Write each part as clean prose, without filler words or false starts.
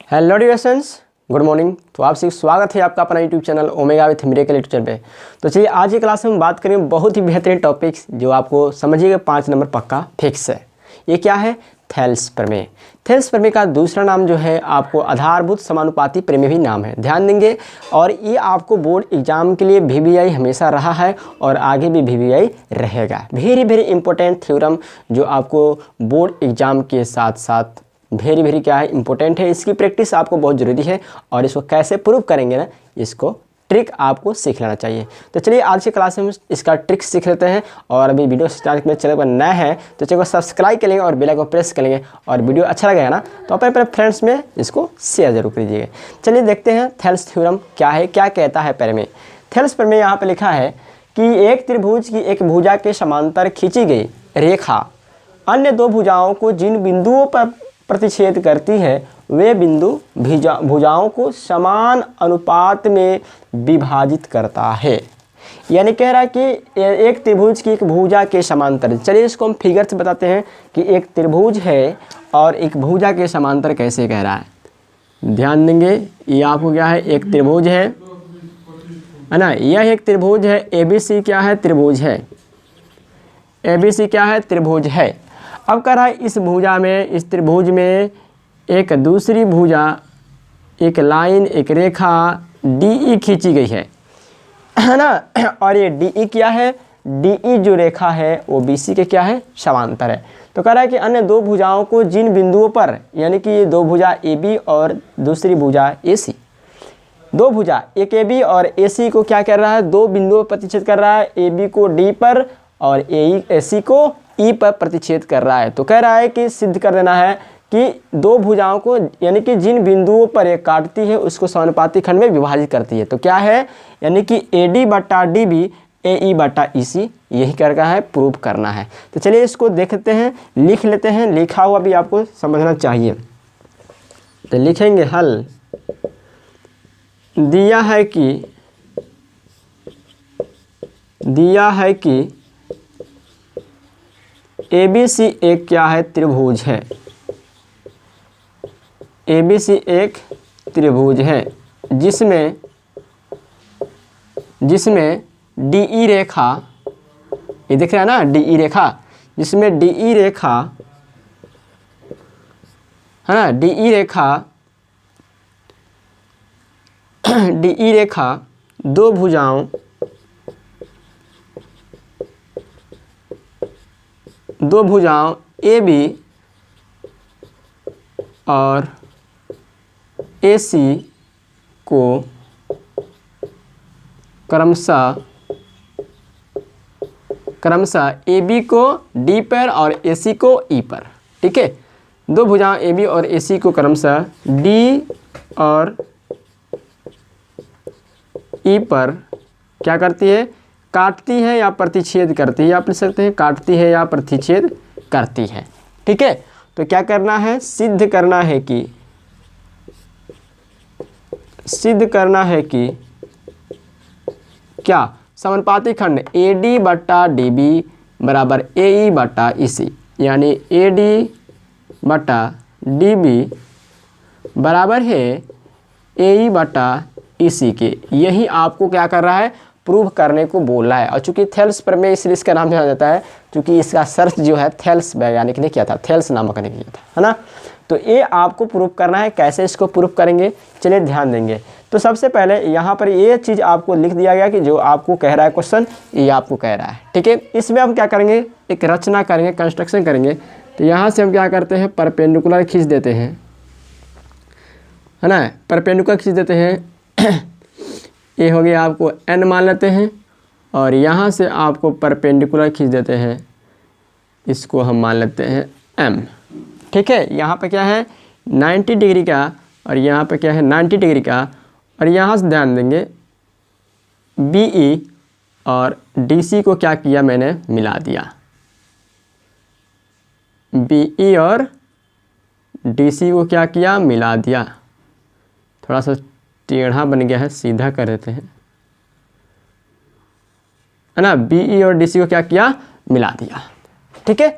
Hello dears, good morning. तो आप सभी स्वागत है आपका अपना YouTube channel omega with miracle YouTube channel पे। तो चलिए आज की क्लास में हम बात करेंगे बहुत ही बेहतरीन टॉपिक्स जो आपको समझिएगा 5 नंबर पक्का फिक्स है। ये क्या है? थेल्स प्रमेय। थेल्स प्रमेय का दूसरा नाम जो है आपको आधारभूत समानुपाती प्रमेय भी नाम है, ध्यान देंगे। और ये आपको बोर्ड एग्जाम के लिए VVI हमेशा रहा है और आगे भी VVI रहेगा। वेरी इंपॉर्टेंट थ्योरम जो आपको बोर्ड एग्जाम के साथ साथ वेरी क्या है इंपॉर्टेंट है। इसकी प्रैक्टिस आपको बहुत ज़रूरी है और इसको कैसे प्रूव करेंगे ना, इसको ट्रिक आपको सीख लेना चाहिए। तो चलिए आज की क्लास में हम इसका ट्रिक सीख लेते हैं। और अभी वीडियो स्टार्ट में चैनल पर नया है तो चैनल को सब्सक्राइब करेंगे और बेल आइकन को प्रेस करेंगे। और वीडियो अच्छा लगेगा ना तो अपने फ्रेंड्स में इसको शेयर जरूर कीजिएगा। चलिए देखते हैं थेल्स थ्योरम क्या है, क्या कहता है प्रमेय। थेल्स प्रमेय यहाँ पर लिखा है कि एक त्रिभुज की एक भुजा के समांतर खींची गई रेखा अन्य दो भुजाओं को जिन बिंदुओं पर प्रतिच्छेद करती है वे बिंदु भुजाओं को समान अनुपात में विभाजित करता है। यानी कह रहा है कि एक त्रिभुज की एक भुजा के समांतर, चलिए इसको हम फिगर से बताते हैं कि एक त्रिभुज है और एक भुजा के समांतर कैसे कह रहा है। ध्यान देंगे, ये आपको क्या है, एक त्रिभुज है ना। यह एक त्रिभुज है, ABC क्या है, त्रिभुज है। ABC क्या है, त्रिभुज है। अब कह रहा है इस भुजा में, इस त्रिभुज में एक दूसरी भुजा, एक लाइन, एक रेखा DE खींची गई है ना। और ये DE क्या है, DE जो रेखा है वो BC के क्या है, समांतर है। तो कह रहा है कि अन्य दो भुजाओं को जिन बिंदुओं पर, यानी कि ये दो भुजा AB और दूसरी भुजा AC, दो भुजा एक AB और AC को क्या कर रहा है, दो बिंदुओं पर प्रतिच्छेद कर रहा है। AB को D पर और AC को E पर प्रतिच्छेद कर रहा है। तो कह रहा है कि सिद्ध कर देना है कि दो भुजाओं को, यानी कि जिन बिंदुओं पर ये काटती है उसको समानुपाती खंड में विभाजित करती है। तो क्या है, यानी कि AD बटा DB AE बटा EC, यही करना है, प्रूव करना है। तो चलिए इसको देखते हैं, लिख लेते हैं। लिखा हुआ भी आपको समझना चाहिए। तो लिखेंगे हल। दिया है कि ABC एक क्या है, त्रिभुज है। ABC एक त्रिभुज है जिसमें DE रेखा, ये दिख रहा है ना, DE रेखा, जिसमें DE रेखा है ना, DE रेखा दो भुजाओं AB और AC को क्रमशः AB को D पर और AC को E पर, ठीक है। दो भुजाओं AB और AC को क्रमशः D और E पर क्या करती है, काटती है या प्रतिच्छेद करती है। आप लिख सकते हैं काटती है या प्रतिच्छेद करती है, ठीक है। तो क्या करना है, सिद्ध करना है कि क्या समानुपाती खंड AD बटा DB बराबर AE बटा EC, यानी AD बटा DB बराबर है AE बटा EC के। यही आपको क्या कर रहा है, प्रूव करने को बोल रहा है। और चूंकि थेल्स प्रमेय इसलिए इसका नाम जाना जाता है क्योंकि इसका सर्च जो है थेल्स वैज्ञानिक ने किया था, थेल्स नामक ने किया था, है ना। तो ये आपको प्रूव करना है। कैसे इसको प्रूव करेंगे, चलिए ध्यान देंगे। तो सबसे पहले यहाँ पर ये चीज़ आपको लिख दिया गया कि जो आपको कह रहा है क्वेश्चन, ये आपको कह रहा है, ठीक है। इसमें हम क्या करेंगे, एक रचना करेंगे, कंस्ट्रक्शन करेंगे। तो यहाँ से हम क्या करते हैं, परपेंडिकुलर खींच देते हैं, है ना, परपेंडिकुलर खींच देते हैं। ये हो गया, आपको N मान लेते हैं और यहाँ से आपको परपेंडिकुलर खींच देते हैं, इसको हम मान लेते हैं M, ठीक है। यहाँ पे क्या है 90 डिग्री का और यहाँ पे क्या है 90 डिग्री का। और यहाँ से ध्यान देंगे BE और DC को क्या किया, मैंने मिला दिया। BE और DC को क्या किया, मिला दिया। थोड़ा सा टेढ़ा बन गया है, सीधा कर देते हैं, है ना। BE और DC को क्या किया, मिला दिया, ठीक है।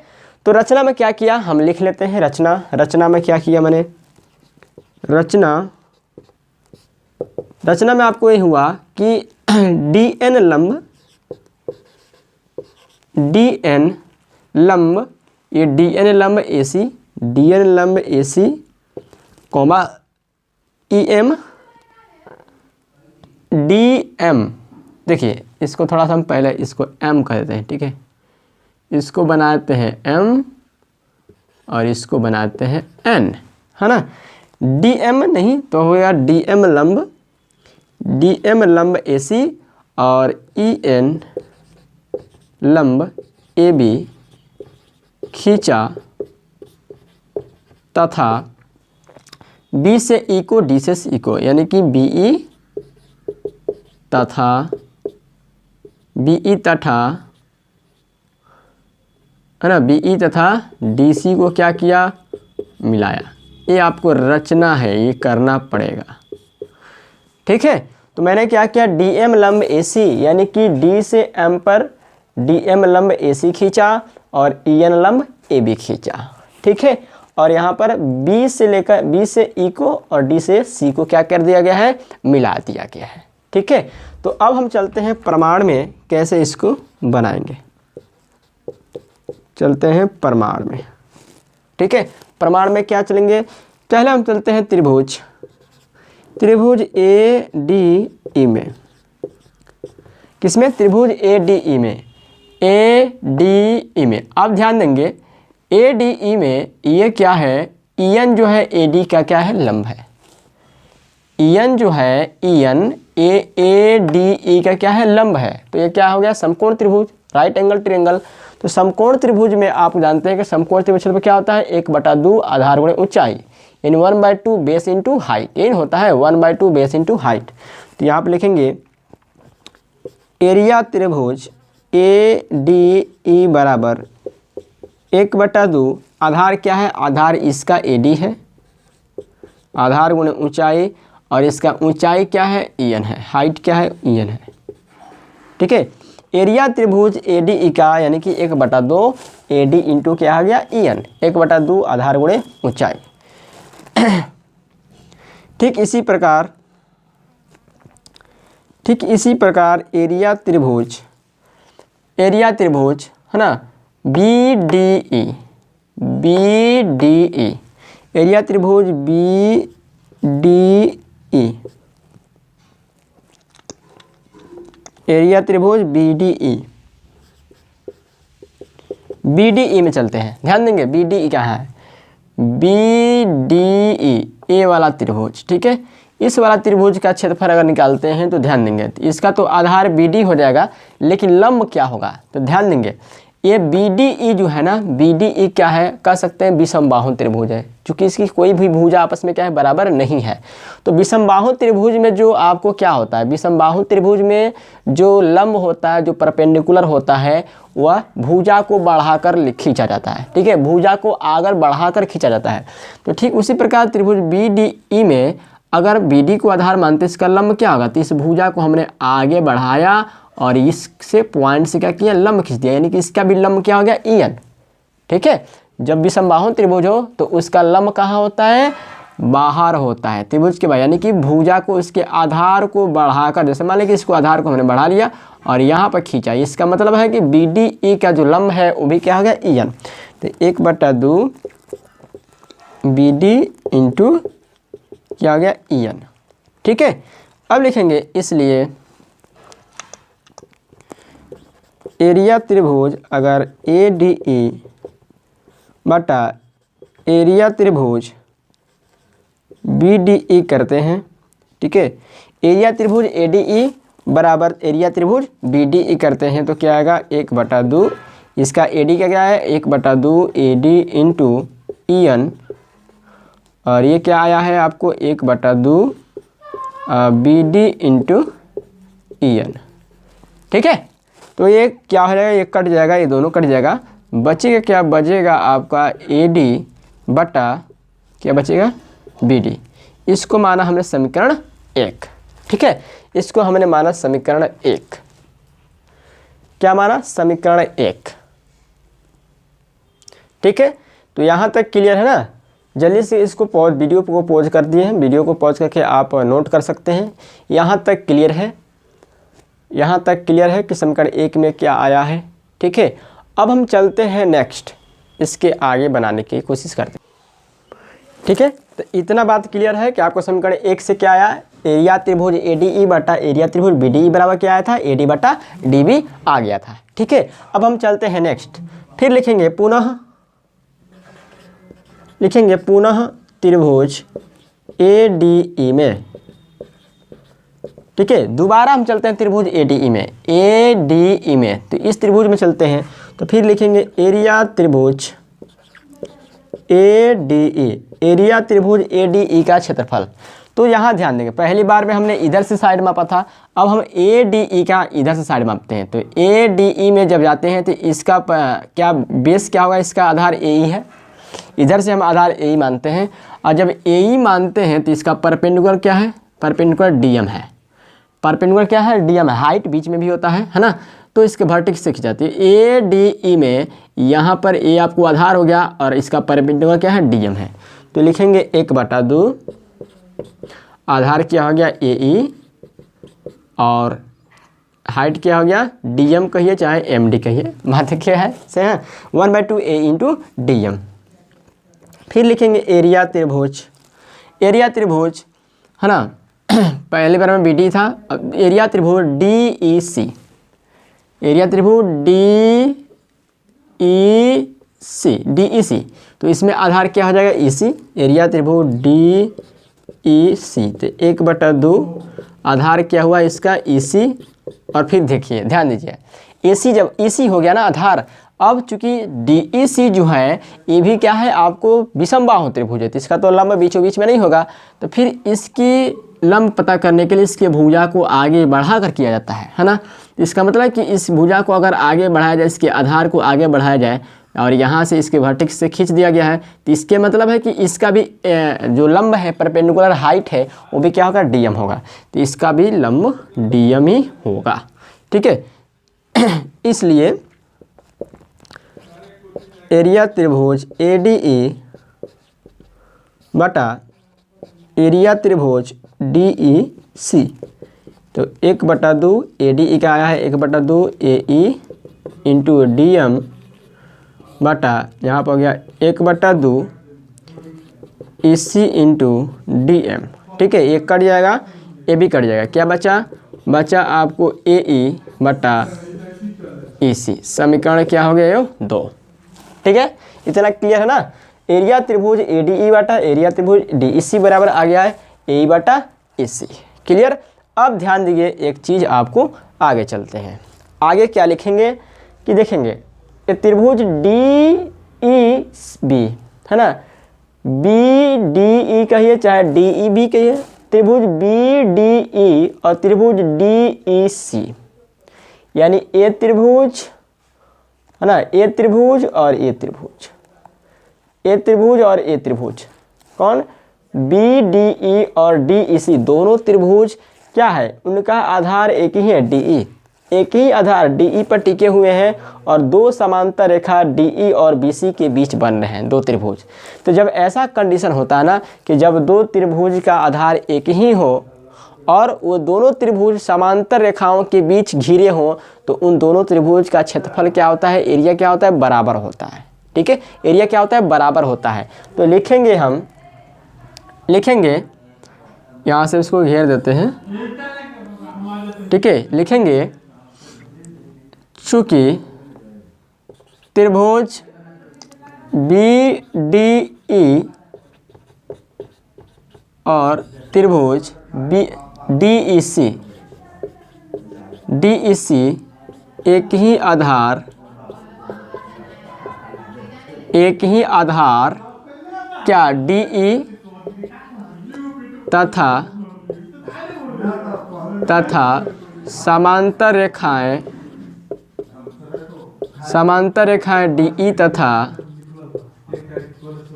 तो रचना में क्या किया हम लिख लेते हैं। रचना में क्या किया मैंने, रचना में आपको ये हुआ कि DN लंब ये DN लंब AC कॉमा EM DM। देखिए इसको थोड़ा सा हम पहले इसको M कर देते हैं, ठीक है, इसको बनाते हैं M और इसको बनाते हैं N, है ना। DM नहीं तो हो गया DM लंब AC और EN लंब AB खींचा तथा B से E को D से C को, यानी कि BE तथा है ना, BE तथा DC को क्या किया, मिलाया। ये आपको रचना है, ये करना पड़ेगा, ठीक है। तो मैंने क्या किया, DM लंब AC यानी कि D से M पर DM लंब AC खींचा और EN लंब AB खींचा, ठीक है। और यहाँ पर B से E को और D से C को क्या कर दिया गया है, मिला दिया गया है, ठीक है। तो अब हम चलते हैं प्रमाण में, कैसे इसको बनाएंगे। चलते हैं प्रमाण में, ठीक है। प्रमाण में क्या चलेंगे, पहले हम चलते हैं त्रिभुज ADE में। किसमें, त्रिभुज ADE में। आप ध्यान देंगे ADE में ये क्या है, EN जो है AD का क्या है, लंब है। EN जो है ADE का क्या है, लंब है। तो ये क्या हो गया, समकोण त्रिभुज, राइट एंगल ट्रायंगल। तो समकोण त्रिभुज में आप जानते हैं कि समकोण त्रिभुज में क्या होता है, 1/2 आधार गुणे ऊंचाई, यानी 1/2 बेस इंटू हाइट। इन होता है 1/2 बेस इंटू हाइट। तो यहाँ पे लिखेंगे एरिया त्रिभुज ADE बराबर 1/2, आधार क्या है, आधार इसका AD है, आधार गुणे ऊंचाई, और इसका ऊंचाई क्या है, EN है, हाइट क्या है, EN है, ठीक है। एरिया त्रिभुज ADE का यानी कि 1/2 AD इंटू क्या आ गया, EN, 1/2 आधार गुणे ऊंचाई। ठीक इसी प्रकार एरिया त्रिभुज है ना, BDE, एरिया त्रिभुज BDE, एरिया त्रिभुज BDE में चलते हैं। ध्यान देंगे BDE क्या है, BDE ए वाला त्रिभुज, ठीक है। इस वाला त्रिभुज का क्षेत्रफल अगर निकालते हैं तो ध्यान देंगे तो इसका तो आधार BD हो जाएगा, लेकिन लंब क्या होगा, तो ध्यान देंगे ये BDE जो है ना, BDE क्या है, कह सकते हैं विषमबाहु त्रिभुज है, क्योंकि इसकी कोई भी भुजा आपस में क्या है, बराबर नहीं है। तो विषमबाहु त्रिभुज में जो आपको क्या होता है, विषमबाहु त्रिभुज में जो लंब होता है, जो परपेंडिकुलर होता है, वह भुजा को बढ़ाकर खींचा जाता है, ठीक है, भुजा को आगे बढ़ाकर खींचा जाता है। तो ठीक उसी प्रकार त्रिभुज BDE में अगर BD को आधार मानते इसका लंब क्या होगा, तो इस भुजा को हमने आगे बढ़ाया और इससे पॉइंट से क्या किया, लंब खींच दिया, यानी कि इसका भी लंब क्या हो गया, EN, ठीक है। जब विषमबाहु त्रिभुज हो तो उसका लंब कहाँ होता है, बाहर होता है त्रिभुज के बाहर, यानी कि भुजा को इसके आधार को बढ़ाकर, जैसे मान लें कि इसको आधार को हमने बढ़ा लिया और यहाँ पर खींचा, इसका मतलब है कि BDE का जो लंब है वो भी क्या हो गया, EN। तो 1/2 BD इंटू क्या हो गया, EN, ठीक है। अब लिखेंगे इसलिए एरिया त्रिभुज अगर ADE बटा एरिया त्रिभुज BDE करते हैं, ठीक है, एरिया त्रिभुज ADE बराबर एरिया त्रिभुज BDE करते हैं तो क्या आएगा, 1/2, इसका AD का क्या है, 1/2 AD इंटू EN, और ये क्या आया है आपको 1/2 BD इंटू EN, ठीक है। तो ये क्या हो जाएगा, ये कट जाएगा, ये दोनों कट जाएगा, बचेगा क्या, बचेगा आपका AD बटा क्या बचेगा, BD। इसको माना हमने समीकरण 1, ठीक है, इसको हमने माना समीकरण 1। क्या माना, समीकरण 1, ठीक है। तो यहाँ तक क्लियर है ना, जल्दी से इसको पॉज, वीडियो को पॉज कर दिए हैं, वीडियो को पॉज करके आप नोट कर सकते हैं। यहाँ तक क्लियर है, यहाँ तक क्लियर है कि समीकरण 1 में क्या आया है। ठीक है, अब हम चलते हैं नेक्स्ट, इसके आगे बनाने की कोशिश करते हैं। ठीक है, तो इतना बात क्लियर है कि आपको समीकरण 1 से क्या आया, एरिया त्रिभुज ADE बटा एरिया त्रिभुज BDE बराबर क्या आया था, AD बटा DB आ गया था। ठीक है, अब हम चलते हैं नेक्स्ट, फिर लिखेंगे पुनः त्रिभुज ADE में। ठीक है, दोबारा हम चलते हैं त्रिभुज ADE में, तो इस त्रिभुज में चलते हैं, तो फिर लिखेंगे एरिया त्रिभुज ADE, एरिया त्रिभुज ADE का क्षेत्रफल। तो यहाँ ध्यान देंगे, पहली बार में हमने इधर से साइड मापा था, अब हम ADE का इधर से साइड मापते हैं। तो ADE में जब जाते हैं तो इसका क्या बेस क्या होगा, इसका आधार AE है, इधर से हम आधार AE मानते हैं, और जब AE मानते हैं तो इसका परपेंडिकुलर क्या है, परपेंडिकुलर DM है। परपेंडिकुलर क्या है, DM है, हाइट बीच में भी होता है ना, तो इसके वर्टेक्स से खिंचाती है। ADE में यहाँ पर A आपको आधार हो गया और इसका परपेंडिकुलर क्या है, DM है, तो लिखेंगे 1/2 आधार क्या हो गया AE और हाइट क्या हो गया DM कहिए चाहे MD कहिए, माध्य क्या है से है 1/2 A इंटू DM। फिर लिखेंगे एरिया त्रिभुज है ना, पहले बार में BD था, अब एरिया त्रिभुज DEC, एरिया त्रिभुज DEC, तो इसमें आधार क्या हो जाएगा EC, एरिया त्रिभुज DEC, तो 1/2 आधार क्या हुआ इसका EC, और फिर देखिए ध्यान दीजिए AC जब EC हो गया ना आधार, अब चूंकि DEC जो है ये भी क्या है आपको विषमबाहु त्रिभुज है, तो इसका तो लंब बीचों बीच में नहीं होगा, तो फिर इसकी लंब पता करने के लिए इसके भुजा को आगे बढ़ाकर किया जाता है ना। इसका मतलब है कि इस भुजा को अगर आगे बढ़ाया जाए, इसके आधार को आगे बढ़ाया जाए और यहाँ से इसके वर्टेक्स से खींच दिया गया है, तो इसके मतलब है कि इसका भी जो लंब है परपेंडिकुलर हाइट है वो भी क्या होगा, DM होगा, तो इसका भी लंब DM ही होगा। ठीक है, इसलिए एरिया त्रिभुज ADE बटा एरिया त्रिभुज DEC, तो 1/2 ADE का आया है 1/2 AE इंटू DM बटा यहाँ पर हो गया 1/2 EC इंटू DM। ठीक है, एक कट जाएगा, ए भी कट जाएगा, क्या बचा आपको AE बटा EC, समीकरण क्या हो गया 2। ठीक है, इतना क्लियर है ना। एरिया त्रिभुज ADE बटा एरिया त्रिभुज DEC बराबर आ गया है AE बटा EC। क्लियर। अब ध्यान दीजिए एक चीज़, आपको आगे चलते हैं, आगे क्या लिखेंगे कि देखेंगे त्रिभुज DEB है ना, BDE कहिए चाहे DEB कहिए, त्रिभुज BDE और त्रिभुज DEC, यानी A त्रिभुज है ना, A त्रिभुज और A त्रिभुज, A त्रिभुज और A त्रिभुज, कौन BDE और DEC दोनों त्रिभुज क्या है, उनका आधार एक ही है DE, एक ही आधार DE पर टिके हुए हैं और दो समांतर रेखा DE और BC के बीच बन रहे हैं, दो त्रिभुज। तो जब ऐसा कंडीशन होता है ना कि जब दो त्रिभुज का आधार एक ही हो और वो दोनों त्रिभुज समांतर रेखाओं के बीच घिरे हों, तो उन दोनों त्रिभुज का क्षेत्रफल क्या होता है, एरिया क्या होता है, बराबर होता है। ठीक है, एरिया क्या होता है, बराबर होता है। तो लिखेंगे हम, लिखेंगे यहाँ से इसको घेर देते हैं। ठीक है, लिखेंगे चूँकि त्रिभुज BDE और त्रिभुज DEC एक ही आधार क्या DE तथा समांतर रेखाएं DE तथा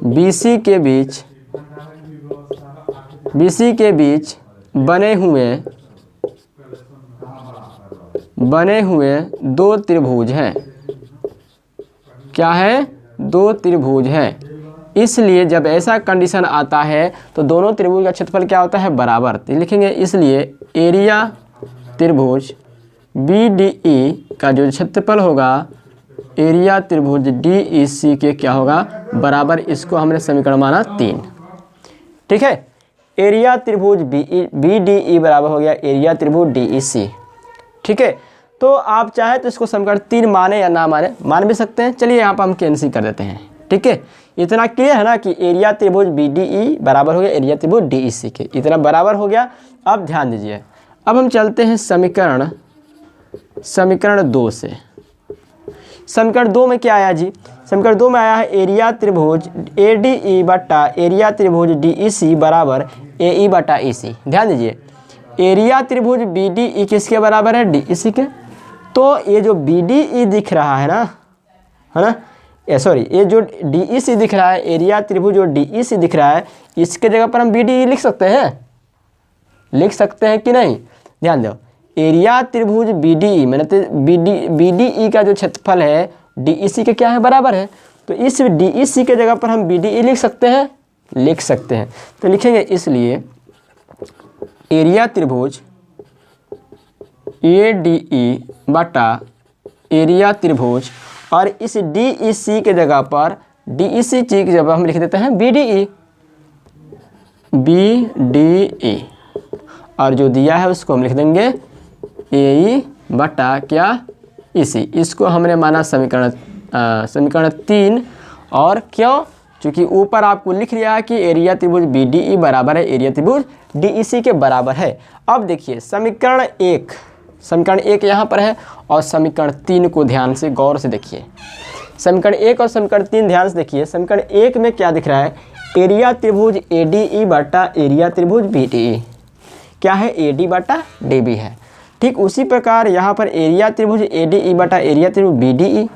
BC के बीच बने हुए दो त्रिभुज हैं। क्या है, दो त्रिभुज हैं। इसलिए जब ऐसा कंडीशन आता है तो दोनों त्रिभुज का क्षेत्रफल क्या होता है, बराबर। तो लिखेंगे इसलिए एरिया त्रिभुज BDE का जो क्षेत्रफल होगा एरिया त्रिभुज DEC के क्या होगा, बराबर। इसको हमने समीकरण माना 3। ठीक है, एरिया त्रिभुज BDE बराबर हो गया एरिया त्रिभुज DEC। ठीक है, तो आप चाहे तो इसको समीकरण 3 माने या ना माने, मान भी सकते हैं। चलिए यहाँ पर हम कैंसिल कर देते हैं। ठीक है, इतना क्लियर है ना कि एरिया त्रिभुज BDE बराबर हो गया एरिया त्रिभुज DEC के, इतना बराबर हो गया। अब ध्यान दीजिए, अब हम चलते हैं समीकरण 2 से। समीकरण 2 में क्या आया जी, समीकरण 2 में आया है एरिया त्रिभुज ADE बटा एरिया त्रिभुज DEC बराबर AE बटा EC। ध्यान दीजिए, एरिया त्रिभुज BDE किसके बराबर है, DEC के। तो ये जो BDE दिख रहा है ना, सॉरी, ये जो DEC दिख रहा है, एरिया त्रिभुज जो DEC दिख रहा है, इसके जगह पर हम BDE लिख सकते हैं कि नहीं। ध्यान दो, एरिया त्रिभुज BDE मैंने तो BDE का जो क्षेत्रफल है DEC के क्या है, बराबर है। तो इस DEC के जगह पर हम BDE लिख सकते हैं। तो लिखेंगे इसलिए एरिया त्रिभुज ADE बटा एरिया त्रिभुज, और इस DEC के जगह पर DEC की जगह हम लिख देते हैं BDE, और जो दिया है उसको हम लिख देंगे AE बटा क्या, EC। इसको हमने माना समीकरण 3। और क्यों, क्योंकि ऊपर आपको लिख लिया है कि एरिया त्रिभुज BDE बराबर है एरिया त्रिभुज DEC के बराबर है। अब देखिए समीकरण 1 यहाँ पर है, और समीकरण 3 को ध्यान से गौर से देखिए। समीकरण 1 और समीकरण 3 ध्यान से देखिए। समीकरण 1 में क्या दिख रहा है, एरिया त्रिभुज ADE बटा एरिया त्रिभुज BDE क्या है, AD बटा DB है। ठीक उसी प्रकार यहाँ पर एरिया त्रिभुज ADE बटा एरिया त्रिभुज BDE।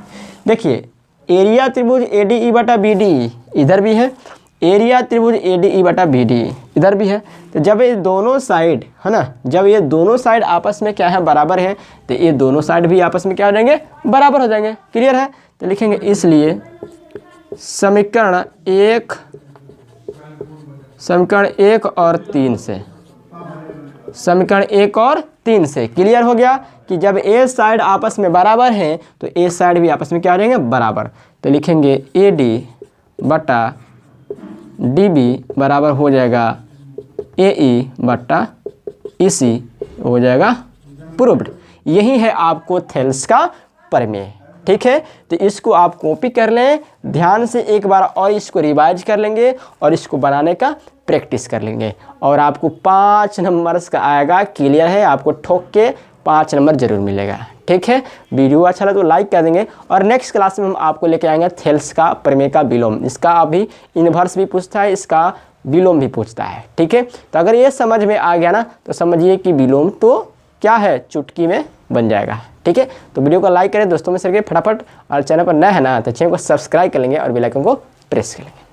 देखिए एरिया त्रिभुज ADE बटा BDE इधर भी है, एरिया त्रिभुज ADE बटा BDE इधर भी है। तो जब ये दोनों साइड है ना, जब ये दोनों साइड आपस में क्या है, बराबर है, तो ये दोनों साइड भी आपस में क्या हो जाएंगे, बराबर हो जाएंगे। क्लियर है, तो लिखेंगे इसलिए समीकरण 1 और 3 से, समीकरण 1 और 3 से क्लियर हो गया कि जब ए साइड आपस में बराबर हैं तो ए साइड भी आपस में क्या हो जाएंगे, बराबर। तो लिखेंगे AD बटा DB बराबर हो जाएगा AE बटा EC हो जाएगा प्रूव्ड। यही है आपको थेल्स का प्रमेय। ठीक है, तो इसको आप कॉपी कर लें, ध्यान से एक बार और इसको रिवाइज कर लेंगे और इसको बनाने का प्रैक्टिस कर लेंगे, और आपको 5 नंबर्स का आएगा। क्लियर है, आपको ठोक के 5 नंबर जरूर मिलेगा। ठीक है, वीडियो अच्छा लगा तो लाइक कर देंगे, और नेक्स्ट क्लास में हम आपको लेके आएंगे थेल्स का प्रमेय का विलोम। इसका अभी इन्वर्स भी पूछता है, इसका विलोम भी पूछता है। ठीक है, तो अगर ये समझ में आ गया ना, तो समझिए कि विलोम तो क्या है, चुटकी में बन जाएगा। ठीक है, तो वीडियो को लाइक करें, दोस्तों में शेयर करें फटाफट, और चैनल पर नया है ना तो चैनल को सब्सक्राइब कर लेंगे और बेल आइकन को प्रेस कर लेंगे।